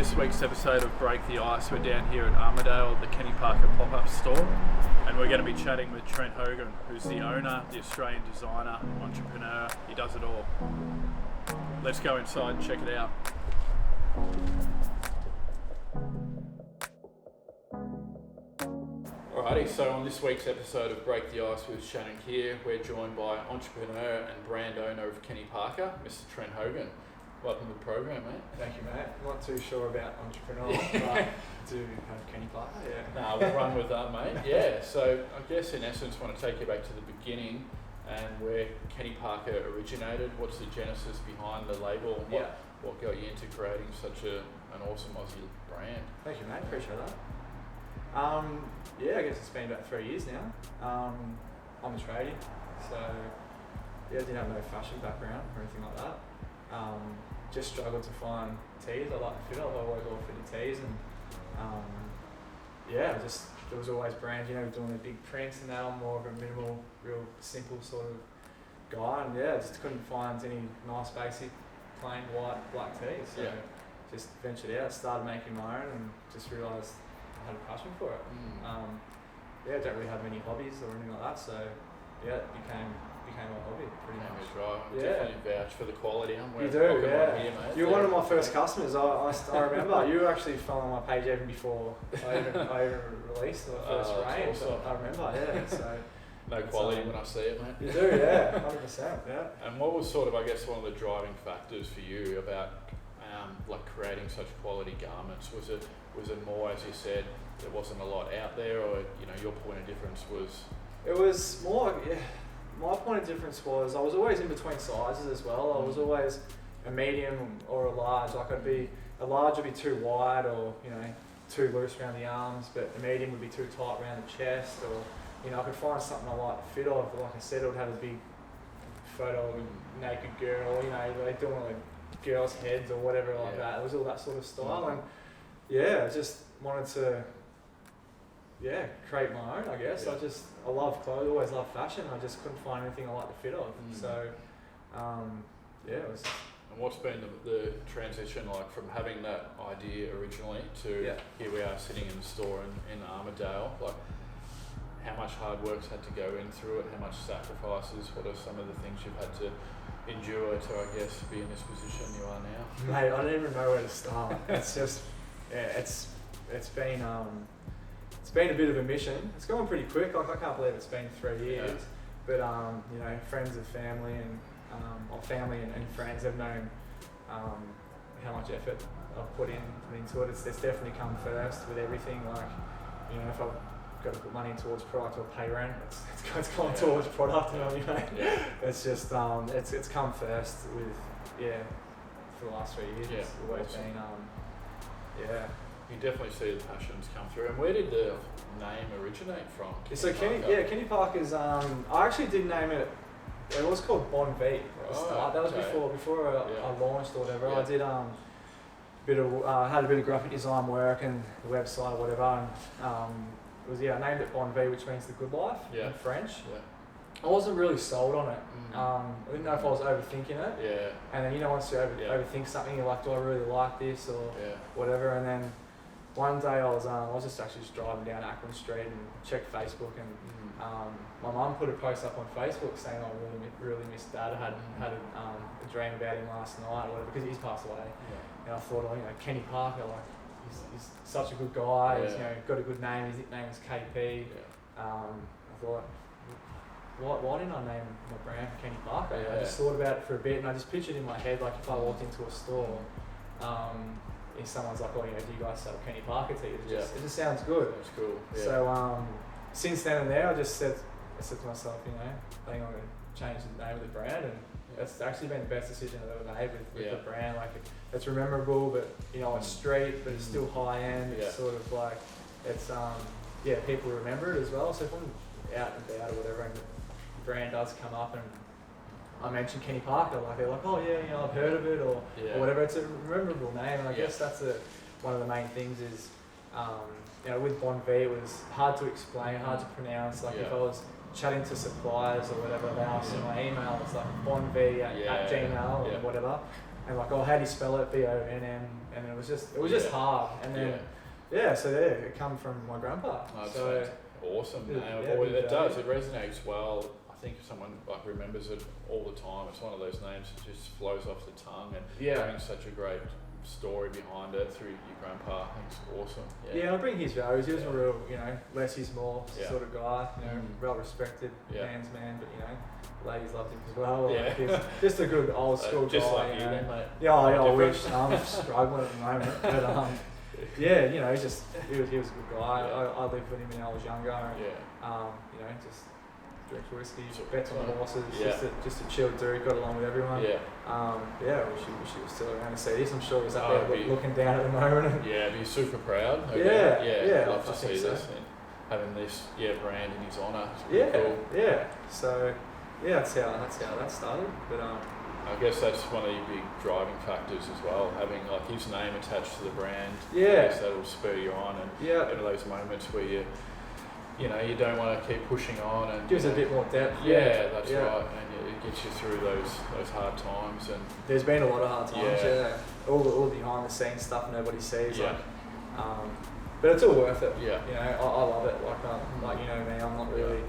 this week's episode of Break the Ice, we're down here at Armidale, the Kenny Parker pop-up store, and we're going to be chatting with Trent Hogan, who's the owner, the Australian designer, entrepreneur. He does it all. Let's go inside and check it out. Alrighty, so on this week's episode of Break the Ice with Shannon Kear, we're joined by entrepreneur and brand owner of Kenny Parker, Mr. Trent Hogan. Welcome to the program, mate. Thank you, mate. I'm not too sure about entrepreneur, but I do have Kenny Parker, yeah. Nah, we'll run with that, mate. Yeah, so I guess in essence, I want to take you back to the beginning and where Kenny Parker originated. What's the genesis behind the label? And what got you into creating such an awesome Aussie brand? Thank you, mate. Appreciate that. I guess it's been about 3 years now. I'm a tradie, so I didn't have no fashion background or anything like that. Just struggled to find tees. I like to fit. I've always wore fitted tees, and there was always brands, doing the big prints and that. I'm more of a minimal, real simple sort of guy, and I just couldn't find any nice basic plain white black tees. So just ventured out, started making my own, and just realised I had a passion for it. I don't really have many hobbies or anything like that, so it became my hobby pretty much. Right. Definitely vouch for the quality. You do, yeah. Here, mate. You're one of my first customers. I remember you were actually following my page even before I even released the first range. Awesome. I remember, so. No quality when I see it, mate. You do, 100%, yeah. And what was sort of, I guess, one of the driving factors for you about creating such quality garments? Was it more, as you said, there wasn't a lot out there, or your point of difference was? It was more. My point of difference was I was always in between sizes as well. I was always a medium or a large. A large would be too wide or too loose around the arms, but a medium would be too tight around the chest, or I could find something I like the fit of. Like I said, it would have a big photo of a naked girl, like doing like girls' heads or whatever like that. It was all that sort of style, and I just wanted to create my own, I guess. I love clothes, always loved fashion. I just couldn't find anything I liked the fit of. So, it was. And what's been the transition like from having that idea originally to here we are sitting in the store in Armidale? Like, how much hard work's had to go in through it? How much sacrifices? What are some of the things you've had to endure to, I guess, be in this position you are now? Mate, I don't even know where to start. It's just, it's been a bit of a mission. It's gone pretty quick. Like, I can't believe it's been 3 years. But friends and family and family and friends have known how much effort I've put into it. It's definitely come first with everything. Like, if I've got to put money towards product or pay rent, it's gone towards product. It's just it's come first with for the last 3 years. It's always been You definitely see the passions come through. And where did the name originate from? Kenny Parker's. I actually did name it. It was called Bon V at the start. That was before I launched or whatever. I did had a bit of graphic design work and the website or whatever. And, I named it Bon V, which means the good life in French. I wasn't really sold on it. I didn't know if I was overthinking it. And then once you overthink something, you're like, do I really like this or whatever? And then one day I was just driving down Ackland Street and checked Facebook, and my mum put a post up on Facebook saying I really missed Dad. I had a dream about him last night or whatever, because he's passed away. And I thought, Kenny Parker, like he's such a good guy. He's got a good name. His nickname is KP. I thought, why didn't I name my brand Kenny Parker? I just thought about it for a bit, and I just pictured in my head, like if I walked into a store, if someone's like, do you guys sell Kenny Parker tees? It just sounds good. That's cool. So since then and there, I said to myself, I think I'm going to change the name of the brand, and it's actually been the best decision I've ever made with the brand. Like it's memorable, but it's street, but it's still high end. It's sort of like people remember it as well. So if I'm out and about or whatever, and the brand does come up and I mentioned Kenny Parker, like they're like, I've heard of it or whatever. It's a memorable name, and I guess that's one of the main things is, with Bon V, it was hard to explain, hard to pronounce. Like if I was chatting to suppliers or whatever, they asked in my email, it's like bonv at gmail or whatever. and like, oh, how do you spell it? BONM, and it was just hard. And then so it come from my grandpa. So awesome. It does. It resonates well. I think someone like remembers it all the time. It's one of those names that just flows off the tongue, and having such a great story behind it through your grandpa, I think it's awesome. I bring his values. He was a real, less is more sort of guy. Well respected man's man, but ladies loved him as well. Like, he's just a good old school just guy. Like you, mate. Yeah, I wish. I'm struggling at the moment, but he was a good guy. I lived with him when I was younger, and just drinks whiskey, bets on the horses, just a chill dude, got along with everyone. I wish he was still around to see this. I'm sure he was up there looking down at the moment. Be super proud. I'd love to see this and having this brand in his honour. Cool. So that's how that started. But I guess that's one of the big driving factors as well, having like his name attached to the brand. I guess that'll spur you on, and in those moments where you don't want to keep pushing on, and gives a bit more depth. That's right, and it gets you through those hard times. And there's been a lot of hard times. All the behind the scenes stuff nobody sees. But it's all worth it. I love it. Like me, I'm not really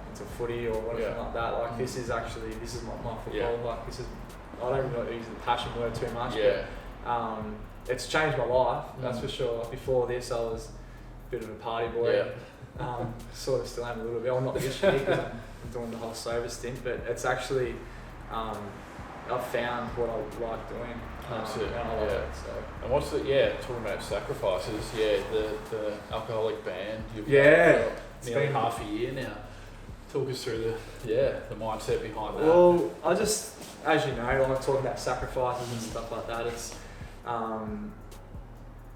into footy or anything like that. Like this is my football. Like this is, I don't really use the passion word too much, but it's changed my life. That's for sure. Like before this, I was a bit of a party boy. Sort of still am a little bit. I'm not this year because I'm doing the whole sober stint, but it's actually I've found what I like doing. That's it. And I love it. So. And what's talking about sacrifices? The alcoholic ban. You've nearly half a year now. Talk us through the mindset behind that. Well, I just, as you know, like talking about sacrifices and stuff like that. It's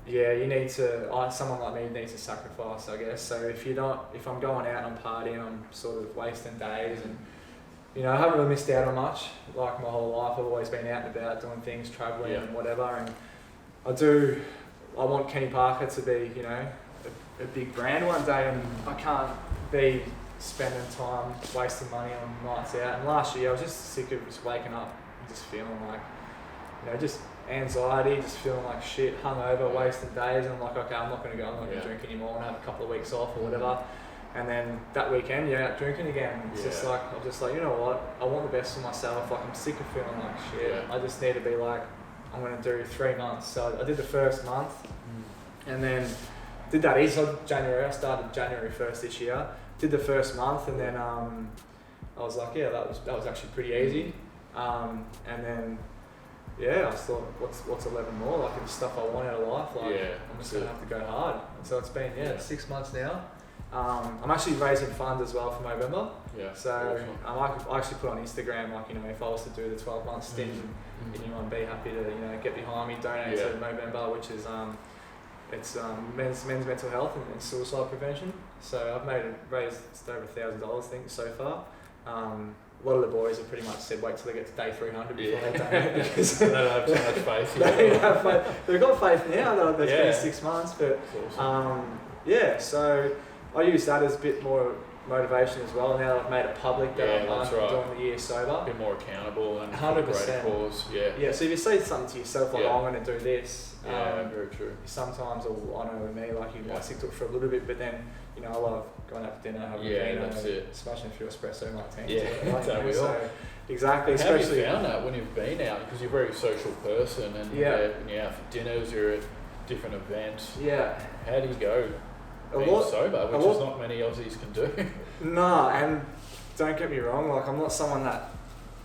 you need to. Someone like me needs to sacrifice, I guess. So if I'm going out and I'm partying, I'm sort of wasting days, and I haven't really missed out on much. Like my whole life, I've always been out and about doing things, travelling and whatever. And I want Kenny Parker to be, a big brand one day, and I can't be spending time wasting money on nights out. And last year, I was just sick of just waking up and just feeling like, just anxiety, just feeling like shit, hungover, wasting days, and I'm like, okay, I'm not going to drink anymore and have a couple of weeks off or whatever. And then that weekend, you're out drinking again. It's just like, I'm just like, you know what, I want the best for myself. Like, I'm sick of feeling like shit. I just need to be like, I'm going to do 3 months. So I did the first month, and then did that easy. So January, I started January 1st this year. Did the first month, and then I was like, that was actually pretty easy. And then I just thought, what's 11 more? Like, it's stuff I want out of life. Like, I'm just gonna have to go hard. And so it's been 6 months now. I'm actually raising funds as well for Movember. So awesome. I actually put on Instagram, like, if I was to do the 12-month stint, anyone be happy to get behind me, donate to Movember, which is it's men's mental health and suicide prevention. So I've raised just over $1,000 I think so far. A lot of the boys have pretty much said wait till they get to day 300 before they donate, because they don't have too much faith. They don't have faith. They've got faith now that it's been 6 months, but awesome. So I use that as a bit more motivation as well. Now that I've made it public that I'm doing the year sober, a bit more accountable and 100%. Great cause. So if you say something to yourself like, I'm going to do this, very true. Sometimes I know with me, like, you might stick to it for a little bit, but then I love going out for dinner, having dinner, smashing a few espresso martinis. Exactly. How have you found that when you've been out? Because you're a very social person, and when you're out for dinners, you're at different events. How do you go being sober, which is not many Aussies can do? No, and don't get me wrong, like, I'm not someone that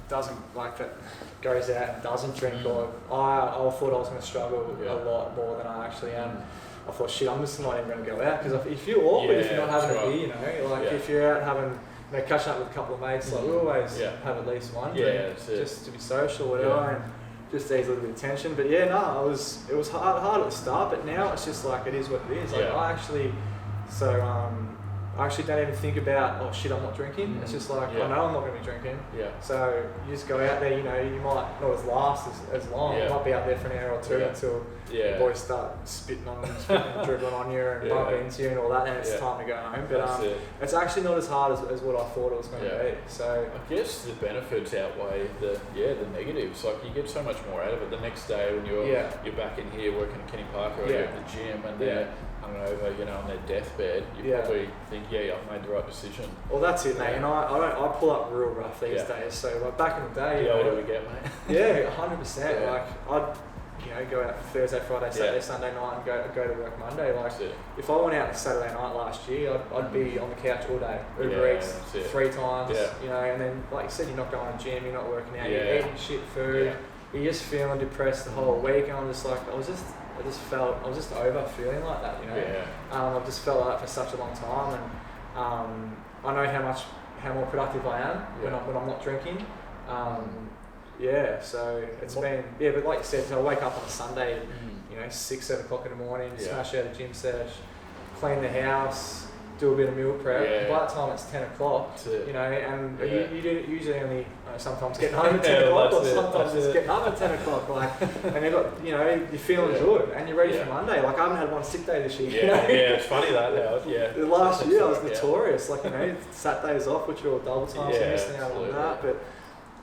goes out and doesn't drink, or I thought I was going to struggle a lot more than I actually am. I thought, shit, I'm just not even going to go out, because if you're awkward, if you're not having a beer, if you're out having, catching up with a couple of mates, like, we always have at least one drink, just to be social or whatever, and just ease a little bit of tension. But it was hard at the start, but now it's just like, it is what it is. Like, I I actually don't even think about, oh shit, I'm not drinking. It's just like, I know I'm not going to be drinking. So you just go out there, you know, you might not last as long. You might be out there for an hour or two until the boys start spitting on you, dribbling on you and bumping into you and all that, and it's time to go home. But it's actually not as hard as what I thought it was going to be. So I guess the benefits outweigh the negatives. Like you get so much more out of it. The next day when you're back in here working at Kenny Parker or you're at the gym and they're hungover, you know, on their deathbed, you probably think, I've made the right decision. Well, that's it, mate. And I pull up real rough these days. So like back in the day, what do we get, mate? 100%. Like I'd go out Thursday, Friday, Saturday, Sunday night, and go to work Monday. Like if I went out Saturday night last year, I'd be on the couch all day. Uber Eats 3 times, you know, and then like you said, you're not going to the gym, you're not working out, you're eating shit food, you're just feeling depressed the whole week. And I'm just like, I was just over feeling like that, you know. I've just felt like that for such a long time, and I know how more productive I am when I'm not drinking. So it's been but like you said, so I wake up on a Sunday, you know, 6-7 o'clock in the morning, smash out a gym sesh, clean the house, do a bit of meal prep. By the time it's 10 o'clock, you know, and you do usually only sometimes getting home at 10 o'clock, or sometimes it's getting up at 10 o'clock, like, and you got, you know, you're feeling good and you're ready for Monday. Like I haven't had one sick day this year. You know? It's funny that The last year I was notorious, like, you know, Saturdays off, which were all double times, so missing out on that. But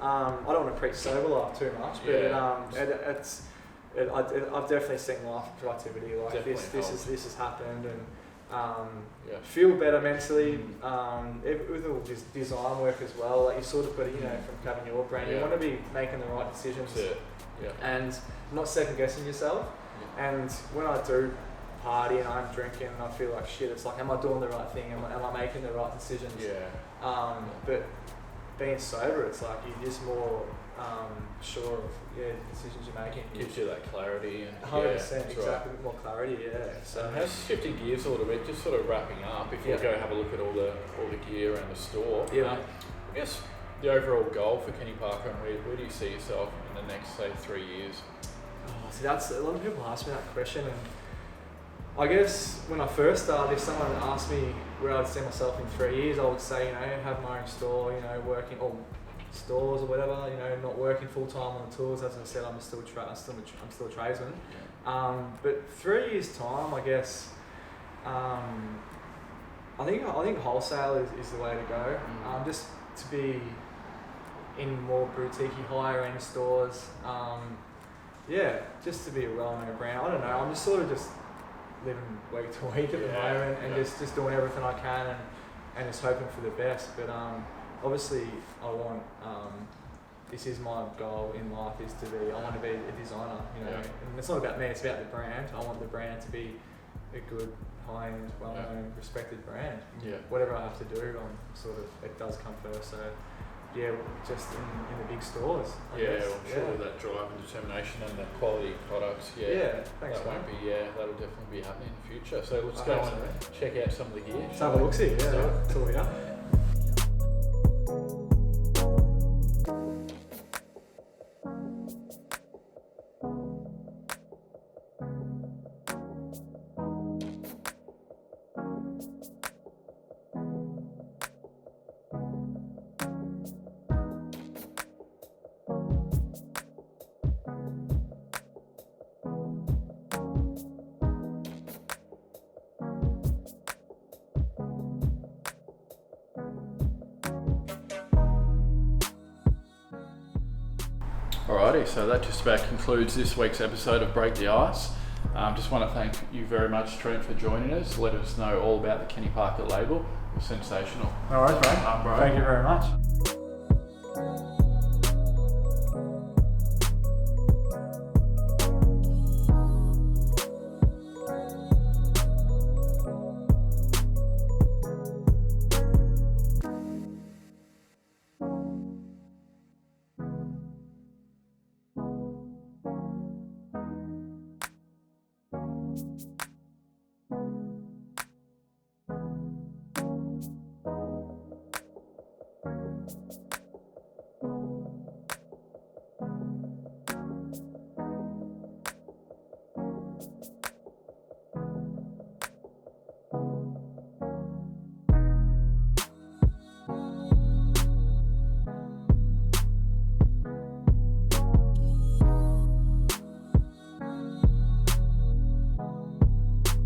I don't want to preach sober life too much, but I've definitely seen life and productivity. Like this has happened, and feel better mentally. With all this design work as well, like you sort of got, you know, from having your brand, you want to be making the right decisions and not second guessing yourself. And when I do party and I'm drinking and I feel like shit, it's like, am I doing the right thing? Am I making the right decisions? But being sober, it's like you're just more sure of the decisions you're making. Gives you that clarity and 100%, exactly, a bit more clarity. So shifting gears a little bit, just sort of wrapping up before we go have a look at all the gear around the store. I guess the overall goal for Kenny Parker, and where do you see yourself in the next, say, 3 years? That's a lot of people ask me that question, and I guess when I first started, if someone asked me where I'd see myself in 3 years, I would say, you know, have my own store, you know, working all stores or whatever, you know, not working full time on the tools. As I said, I'm still a tradesman. But 3 years time, I guess, I think wholesale is the way to go. Just to be in more boutique, higher end stores. Just to be a well-known brand. I don't know. I'm just sort of just living week to week at the moment, and just doing everything I can, and just hoping for the best. But obviously, I want. This is my goal in life, I want to be a designer, you know. And it's not about me; it's about the brand. I want the brand to be a good, high-end, well-known, respected brand. Whatever I have to do, it does come first. So. Just in the big stores. Sure, that drive and determination and the quality products. Thanks. That'll definitely be happening in the future. So let's go and check out some of the gear. Let's have a look-see. That's all we got. Alrighty, so that just about concludes this week's episode of Break the Ice. Just want to thank you very much, Trent, for joining us. Let us know all about the Kenny Parker label. It was sensational. Alright, bro. Thank you very much.